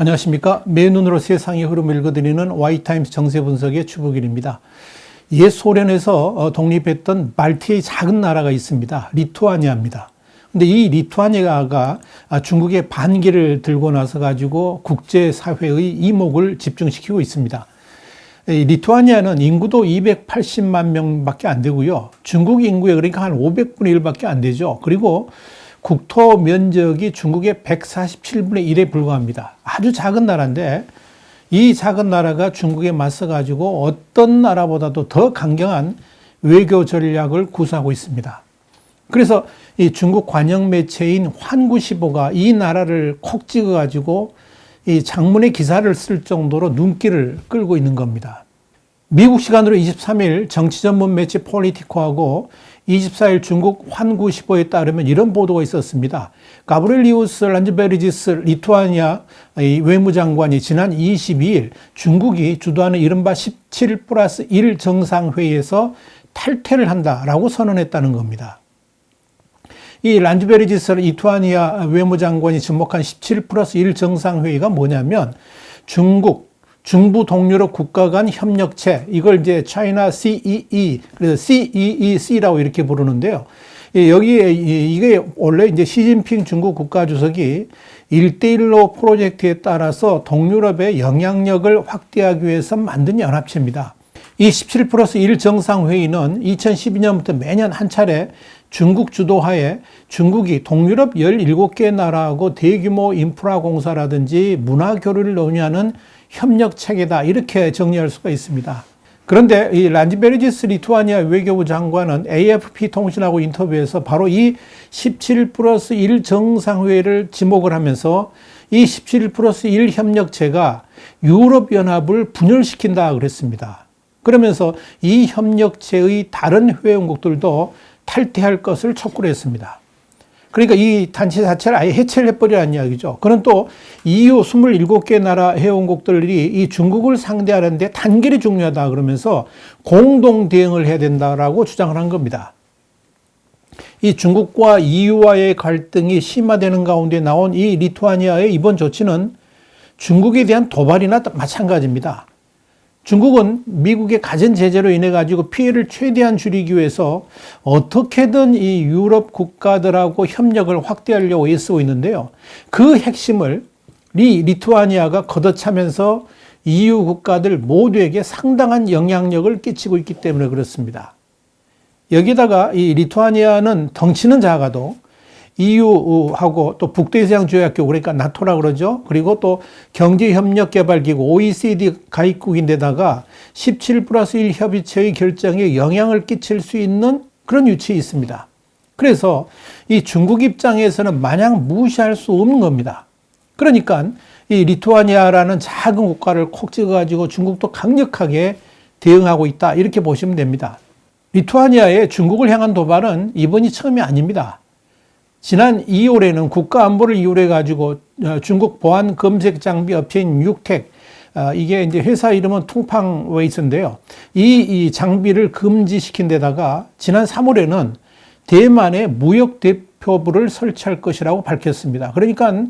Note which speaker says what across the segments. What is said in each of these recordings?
Speaker 1: 안녕하십니까. 맨눈으로 세상의 흐름을 읽어드리는 Y타임스 정세분석의 추복일입니다. 옛 소련에서 독립했던 발트의 작은 나라가 있습니다. 리투아니아입니다. 근데 이 리투아니아가 중국의 반기를 들고 나서 가지고 국제사회의 이목을 집중시키고 있습니다. 리투아니아는 인구도 280만 명밖에 안 되고요. 중국 인구의 그러니까 한 500분의 1밖에 안 되죠. 그리고 국토 면적이 중국의 147분의 1에 불과합니다. 아주 작은 나라인데 이 작은 나라가 중국에 맞서 가지고 어떤 나라보다도 더 강경한 외교 전략을 구사하고 있습니다. 그래서 이 중국 관영 매체인 환구시보가 이 나라를 콕 찍어 가지고 이 장문의 기사를 쓸 정도로 눈길을 끌고 있는 겁니다. 미국 시간으로 23일 정치 전문 매체 폴리티코하고 24일 중국 환구시보에 따르면 이런 보도가 있었습니다. 가브리엘리우스 란즈베르지스 리투아니아 외무장관이 지난 22일 중국이 주도하는 이른바 17+1 정상회의에서 탈퇴를 한다라고 선언했다는 겁니다. 이 란즈베르지스 리투아니아 외무장관이 지목한 17+1 정상회의가 뭐냐면 중부 동유럽 국가 간 협력체, 이걸 이제 China CEE, 그래서 CEEC라고 이렇게 부르는데요. 여기에 이게 원래 이제 시진핑 중국 국가주석이 1대1로 프로젝트에 따라서 동유럽의 영향력을 확대하기 위해서 만든 연합체입니다. 이 17+1 정상회의는 2012년부터 매년 한 차례 중국 주도하에 중국이 동유럽 17개 나라하고 대규모 인프라 공사라든지 문화 교류를 논의하는 협력 체계다, 이렇게 정리할 수가 있습니다. 그런데 이 란즈베르지스 리투아니아 외교부 장관은 AFP 통신하고 인터뷰에서 바로 이 17+1 정상회의를 지목을 하면서 이 17+1 협력체가 유럽연합을 분열시킨다 그랬습니다. 그러면서 이 협력체의 다른 회원국들도 탈퇴할 것을 촉구를 했습니다. 그러니까 이 단체 자체를 아예 해체를 해버리라는 이야기죠. 그는 또 EU 27개 나라 회원국들이 이 중국을 상대하는데 단결이 중요하다 그러면서 공동 대응을 해야 된다라고 주장을 한 겁니다. 이 중국과 EU와의 갈등이 심화되는 가운데 나온 이 리투아니아의 이번 조치는 중국에 대한 도발이나 마찬가지입니다. 중국은 미국의 가전 제재로 인해 가지고 피해를 최대한 줄이기 위해서 어떻게든 이 유럽 국가들하고 협력을 확대하려고 애쓰고 있는데요. 그 핵심을 리투아니아가 걷어차면서 EU 국가들 모두에게 상당한 영향력을 끼치고 있기 때문에 그렇습니다. 여기다가 이 리투아니아는 덩치는 작아도 EU하고 또 북대서양조약기구, 그러니까 나토라고 그러죠. 그리고 또 경제협력개발기구 OECD 가입국인데다가 17+1 협의체의 결정에 영향을 끼칠 수 있는 그런 위치에 있습니다. 그래서 이 중국 입장에서는 마냥 무시할 수 없는 겁니다. 그러니까 이 리투아니아라는 작은 국가를 콕 찍어가지고 중국도 강력하게 대응하고 있다, 이렇게 보시면 됩니다. 리투아니아의 중국을 향한 도발은 이번이 처음이 아닙니다. 지난 2월에는 국가안보를 이유로 해가지고 중국 보안 검색 장비 업체인 유텍, 이게 이제 회사 이름은 퉁팡웨이스인데요. 이 장비를 금지시킨 데다가 지난 3월에는 대만에 무역 대표부를 설치할 것이라고 밝혔습니다. 그러니까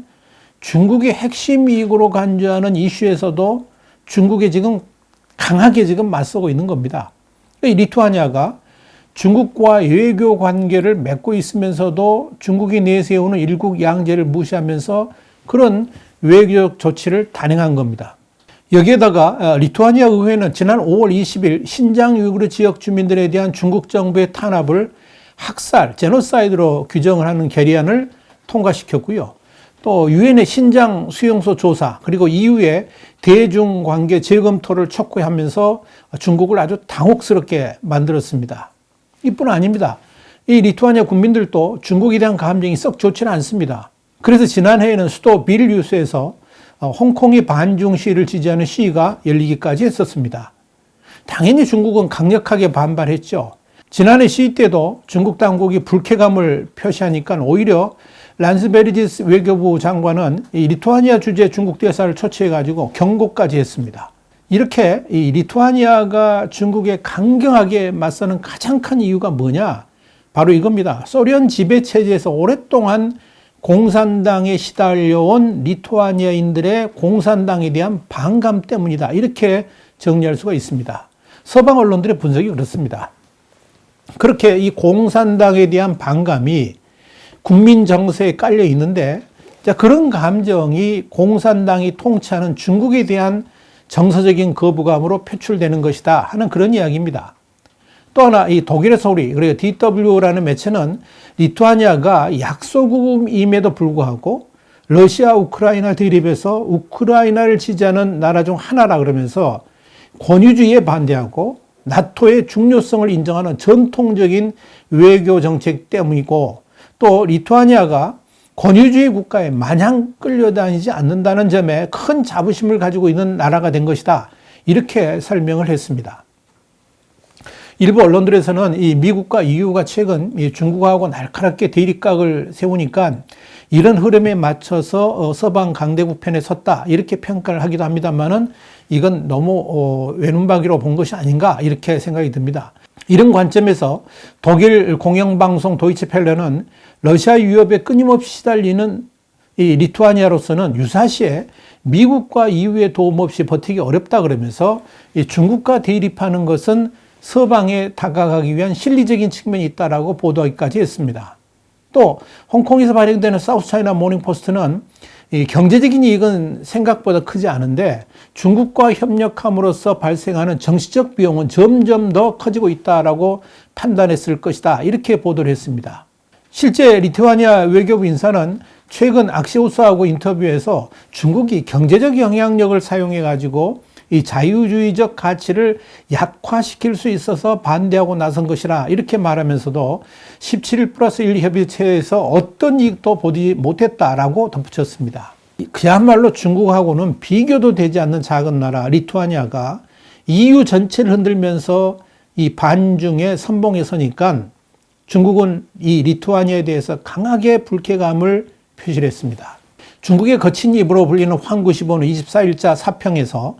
Speaker 1: 중국의 핵심 이익으로 간주하는 이슈에서도 중국에 지금 강하게 지금 맞서고 있는 겁니다. 이 리투아니아가 중국과 외교 관계를 맺고 있으면서도 중국이 내세우는 일국 양제를 무시하면서 그런 외교적 조치를 단행한 겁니다. 여기에다가 리투아니아 의회는 지난 5월 20일 신장 우이구르 지역 주민들에 대한 중국 정부의 탄압을 학살, 제노사이드로 규정을 하는 결의안을 통과시켰고요. 또 유엔의 신장 수용소 조사, 그리고 EU의 대중관계 재검토를 촉구하면서 중국을 아주 당혹스럽게 만들었습니다. 이뿐 아닙니다. 이 리투아니아 국민들도 중국에 대한 감정이 썩 좋지는 않습니다. 그래서 지난해에는 수도 비릴뉴스에서 홍콩의 반중 시위를 지지하는 시위가 열리기까지 했었습니다. 당연히 중국은 강력하게 반발했죠. 지난해 시위 때도 중국 당국이 불쾌감을 표시하니까 오히려 란스베르지스 외교부 장관은 이 리투아니아 주재 중국 대사를 초치해가지고 경고까지 했습니다. 이렇게 이 리투아니아가 중국에 강경하게 맞서는 가장 큰 이유가 뭐냐? 바로 이겁니다. 소련 지배 체제에서 오랫동안 공산당에 시달려온 리투아니아인들의 공산당에 대한 반감 때문이다. 이렇게 정리할 수가 있습니다. 서방 언론들의 분석이 그렇습니다. 그렇게 이 공산당에 대한 반감이 국민 정서에 깔려 있는데, 자, 그런 감정이 공산당이 통치하는 중국에 대한 정서적인 거부감으로 표출되는 것이다 하는 그런 이야기입니다. 또 하나, 이 독일의 소리, 그리고 DW라는 매체는 리투아니아가 약소국임에도 불구하고 러시아 우크라이나 대립에서 우크라이나를 지지하는 나라 중 하나라 그러면서 권위주의에 반대하고 나토의 중요성을 인정하는 전통적인 외교 정책 때문이고, 또 리투아니아가 권위주의 국가에 마냥 끌려다니지 않는다는 점에 큰 자부심을 가지고 있는 나라가 된 것이다. 이렇게 설명을 했습니다. 일부 언론들에서는 이 미국과 EU가 최근 중국하고 날카롭게 대립각을 세우니까 이런 흐름에 맞춰서 서방 강대국 편에 섰다. 이렇게 평가를 하기도 합니다만은 이건 너무 외눈박이로 본 것이 아닌가 이렇게 생각이 듭니다. 이런 관점에서 독일 공영방송 도이체펠레는 러시아 위협에 끊임없이 시달리는 이 리투아니아로서는 유사시에 미국과 EU의 도움 없이 버티기 어렵다 그러면서 이 중국과 대립하는 것은 서방에 다가가기 위한 실리적인 측면이 있다라고 보도하기까지 했습니다. 또 홍콩에서 발행되는 사우스차이나 모닝포스트는 이 경제적인 이익은 생각보다 크지 않은데 중국과 협력함으로써 발생하는 정치적 비용은 점점 더 커지고 있다라고 판단했을 것이다. 이렇게 보도를 했습니다. 실제 리투아니아 외교부 인사는 최근 악시오스하고 인터뷰에서 중국이 경제적 영향력을 사용해 가지고 이 자유주의적 가치를 약화시킬 수 있어서 반대하고 나선 것이라 이렇게 말하면서도 17+1 협의체에서 어떤 이익도 보지 못했다라고 덧붙였습니다. 그야말로 중국하고는 비교도 되지 않는 작은 나라 리투아니아가 EU 전체를 흔들면서 이 반중의 선봉에 서니까 중국은 이 리투아니아에 대해서 강하게 불쾌감을 표시를 했습니다. 중국의 거친 입으로 불리는 황구시보는 24일자 사평에서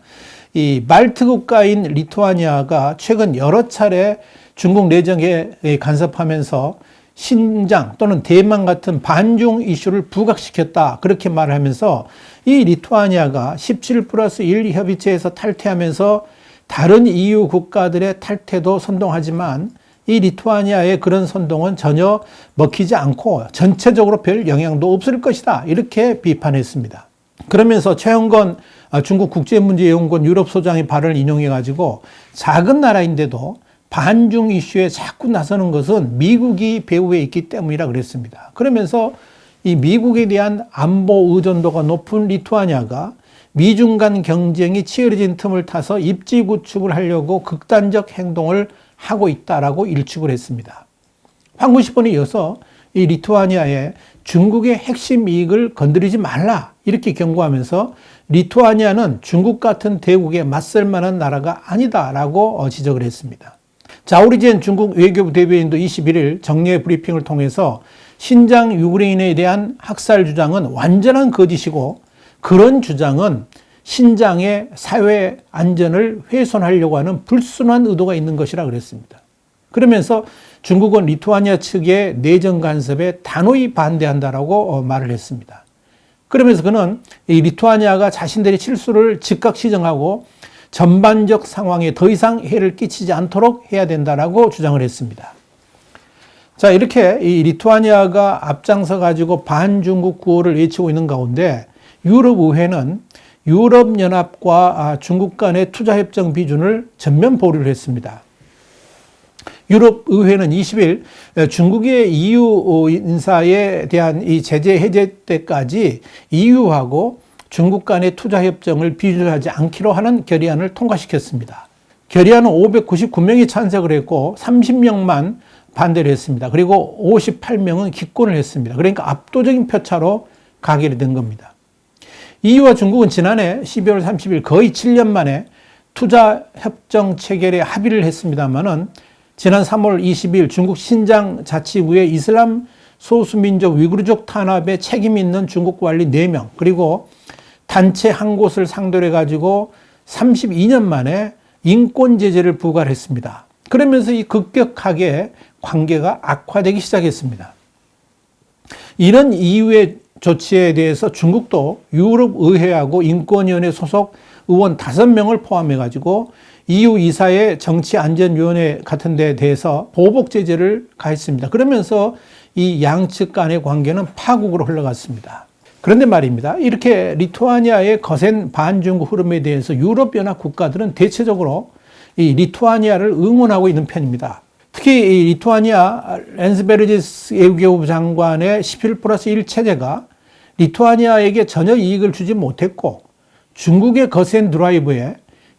Speaker 1: 이 발트 국가인 리투아니아가 최근 여러 차례 중국 내정에 간섭하면서 신장 또는 대만 같은 반중 이슈를 부각시켰다. 그렇게 말을 하면서 이 리투아니아가 17+1 협의체에서 탈퇴하면서 다른 EU 국가들의 탈퇴도 선동하지만 이 리투아니아의 그런 선동은 전혀 먹히지 않고 전체적으로 별 영향도 없을 것이다. 이렇게 비판했습니다. 그러면서 최영건 중국 국제문제연구원 유럽 소장의 발언을 인용해가지고 작은 나라인데도 반중 이슈에 자꾸 나서는 것은 미국이 배후에 있기 때문이라 그랬습니다. 그러면서 이 미국에 대한 안보 의존도가 높은 리투아니아가 미중 간 경쟁이 치열해진 틈을 타서 입지 구축을 하려고 극단적 행동을 하고 있다라고 일축을 했습니다. 황구시본에 이어서 이 리투아니아에 중국의 핵심 이익을 건드리지 말라 이렇게 경고하면서 리투아니아는 중국 같은 대국에 맞설 만한 나라가 아니다라고 지적을 했습니다. 자오리젠 중국 외교부 대변인도 21일 정례 브리핑을 통해서 신장 유그레인에 대한 학살 주장은 완전한 거짓이고 그런 주장은 신장의 사회 안전을 훼손하려고 하는 불순한 의도가 있는 것이라 그랬습니다. 그러면서 중국은 리투아니아 측의 내정 간섭에 단호히 반대한다라고 말을 했습니다. 그러면서 그는 이 리투아니아가 자신들의 실수를 즉각 시정하고 전반적 상황에 더 이상 해를 끼치지 않도록 해야 된다라고 주장을 했습니다. 자, 이렇게 이 리투아니아가 앞장서 가지고 반중국 구호를 외치고 있는 가운데 유럽의회는 유럽연합과 중국 간의 투자협정 비준을 전면 보류를 했습니다. 유럽의회는 20일 중국의 EU 인사에 대한 이 제재 해제 때까지 EU하고 중국 간의 투자협정을 비준하지 않기로 하는 결의안을 통과시켰습니다. 결의안은 599명이 찬성을 했고 30명만 반대를 했습니다. 그리고 58명은 기권을 했습니다. 그러니까 압도적인 표차로 가결된 겁니다. EU와 중국은 지난해 12월 30일 거의 7년 만에 투자협정 체결에 합의를 했습니다만은 지난 3월 20일 중국 신장 자치구의 이슬람 소수민족 위구르족 탄압에 책임 있는 중국 관리 4명 그리고 단체 한 곳을 상대로 해가지고 32년 만에 인권 제재를 부과를 했습니다. 그러면서 이 급격하게 관계가 악화되기 시작했습니다. 이런 이후의 조치에 대해서 중국도 유럽 의회하고 인권위원회 소속 의원 5명을 포함해 가지고 EU 이사회 정치안전위원회 같은 데에 대해서 보복 제재를 가했습니다. 그러면서 이 양측 간의 관계는 파국으로 흘러갔습니다. 그런데 말입니다. 이렇게 리투아니아의 거센 반중국 흐름에 대해서 유럽연합 국가들은 대체적으로 이 리투아니아를 응원하고 있는 편입니다. 특히 이 리투아니아 랜스베르지스 외교부 장관의 11+1 체제가 리투아니아에게 전혀 이익을 주지 못했고 중국의 거센 드라이브에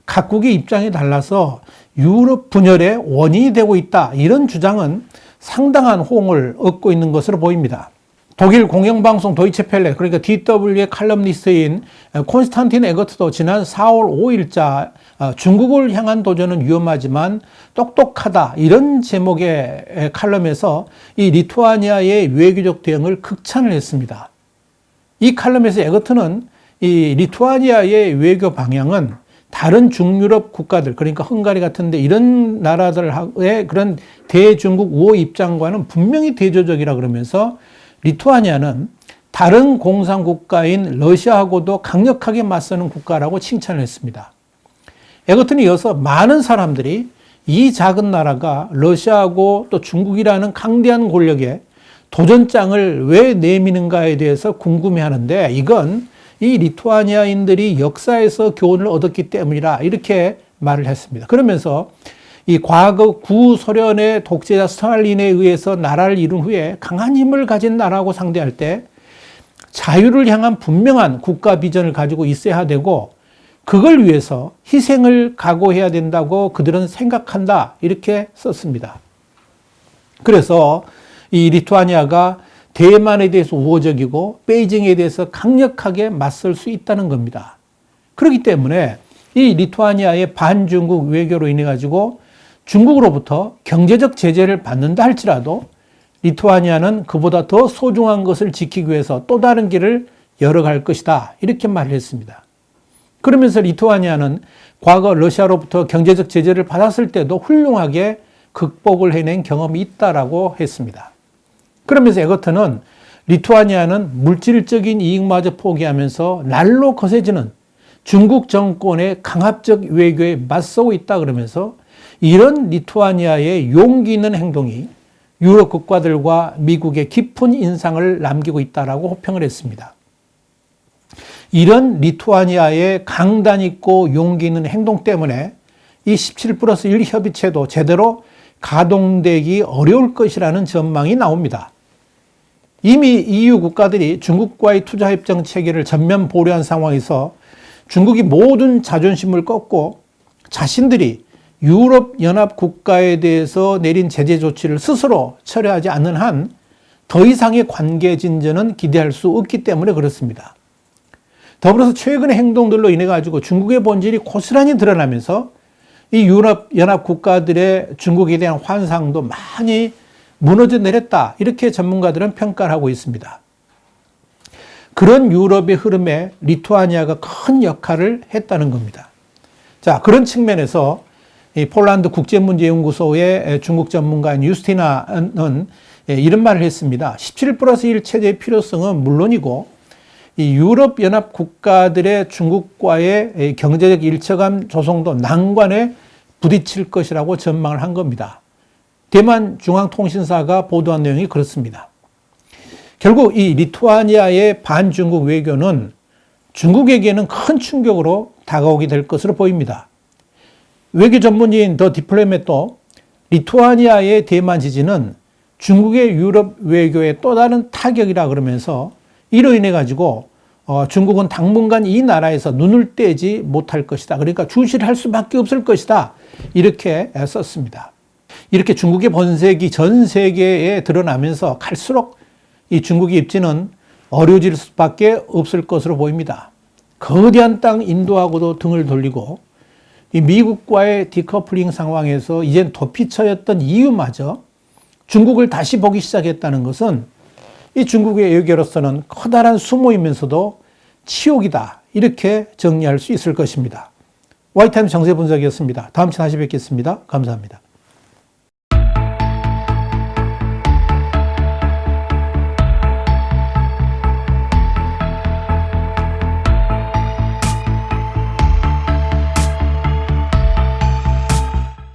Speaker 1: 각국의 입장이 달라서 유럽 분열의 원인이 되고 있다. 이런 주장은 상당한 호응을 얻고 있는 것으로 보입니다. 독일 공영방송 도이체펠레, 그러니까 DW의 칼럼니스트인 콘스탄틴 에거트도 지난 4월 5일자 중국을 향한 도전은 위험하지만 똑똑하다, 이런 제목의 칼럼에서 이 리투아니아의 외교적 대응을 극찬을 했습니다. 이 칼럼에서 에거트는 이 리투아니아의 외교 방향은 다른 중유럽 국가들, 그러니까 헝가리 같은데 이런 나라들의 그런 대중국 우호 입장과는 분명히 대조적이라 그러면서 리투아니아는 다른 공산국가인 러시아하고도 강력하게 맞서는 국가라고 칭찬을 했습니다. 에거튼이 이어서 많은 사람들이 이 작은 나라가 러시아하고 또 중국이라는 강대한 권력에 도전장을 왜 내미는가에 대해서 궁금해하는데 이건 이 리투아니아인들이 역사에서 교훈을 얻었기 때문이라 이렇게 말을 했습니다. 그러면서 이 과거 구소련의 독재자 스탈린에 의해서 나라를 이룬 후에 강한 힘을 가진 나라하고 상대할 때 자유를 향한 분명한 국가 비전을 가지고 있어야 되고 그걸 위해서 희생을 각오해야 된다고 그들은 생각한다. 이렇게 썼습니다. 그래서 이 리투아니아가 대만에 대해서 우호적이고 베이징에 대해서 강력하게 맞설 수 있다는 겁니다. 그렇기 때문에 이 리투아니아의 반중국 외교로 인해 가지고 중국으로부터 경제적 제재를 받는다 할지라도 리투아니아는 그보다 더 소중한 것을 지키기 위해서 또 다른 길을 열어갈 것이다. 이렇게 말을 했습니다. 그러면서 리투아니아는 과거 러시아로부터 경제적 제재를 받았을 때도 훌륭하게 극복을 해낸 경험이 있다라고 했습니다. 그러면서 에거튼은 리투아니아는 물질적인 이익마저 포기하면서 날로 거세지는 중국 정권의 강압적 외교에 맞서고 있다 그러면서 이런 리투아니아의 용기 있는 행동이 유럽 국가들과 미국의 깊은 인상을 남기고 있다라고 호평을 했습니다. 이런 리투아니아의 강단 있고 용기 있는 행동 때문에 이 17+1 협의체도 제대로 가동되기 어려울 것이라는 전망이 나옵니다. 이미 EU 국가들이 중국과의 투자협정 체계를 전면 보류한 상황에서 중국이 모든 자존심을 꺾고 자신들이 유럽연합 국가에 대해서 내린 제재 조치를 스스로 철회하지 않는 한 더 이상의 관계 진전은 기대할 수 없기 때문에 그렇습니다. 더불어서 최근의 행동들로 인해 가지고 중국의 본질이 고스란히 드러나면서 이 유럽연합 국가들의 중국에 대한 환상도 많이 무너져 내렸다. 이렇게 전문가들은 평가를 하고 있습니다. 그런 유럽의 흐름에 리투아니아가 큰 역할을 했다는 겁니다. 자, 그런 측면에서 이 폴란드 국제문제연구소의 중국 전문가인 유스티나는 이런 말을 했습니다. 17+1 체제의 필요성은 물론이고 이 유럽연합 국가들의 중국과의 경제적 일처감 조성도 난관에 부딪힐 것이라고 전망을 한 겁니다. 대만 중앙통신사가 보도한 내용이 그렇습니다. 결국 이 리투아니아의 반중국 외교는 중국에게는 큰 충격으로 다가오게 될 것으로 보입니다. 외교 전문지인 더 디플로맷도 리투아니아의 대만 지지는 중국의 유럽 외교의 또 다른 타격이라 그러면서 이로 인해 가지고 중국은 당분간 이 나라에서 눈을 떼지 못할 것이다. 그러니까 주시를 할 수밖에 없을 것이다. 이렇게 썼습니다. 이렇게 중국의 번색이 전 세계에 드러나면서 갈수록 이 중국의 입지는 어려워질 수밖에 없을 것으로 보입니다. 거대한 땅 인도하고도 등을 돌리고 이 미국과의 디커플링 상황에서 이젠 도피처였던 EU마저 중국을 다시 보기 시작했다는 것은 이 중국의 외교로서는 커다란 수모이면서도 치욕이다. 이렇게 정리할 수 있을 것입니다. 와이타임스 정세 분석이었습니다. 다음 시간에 다시 뵙겠습니다. 감사합니다.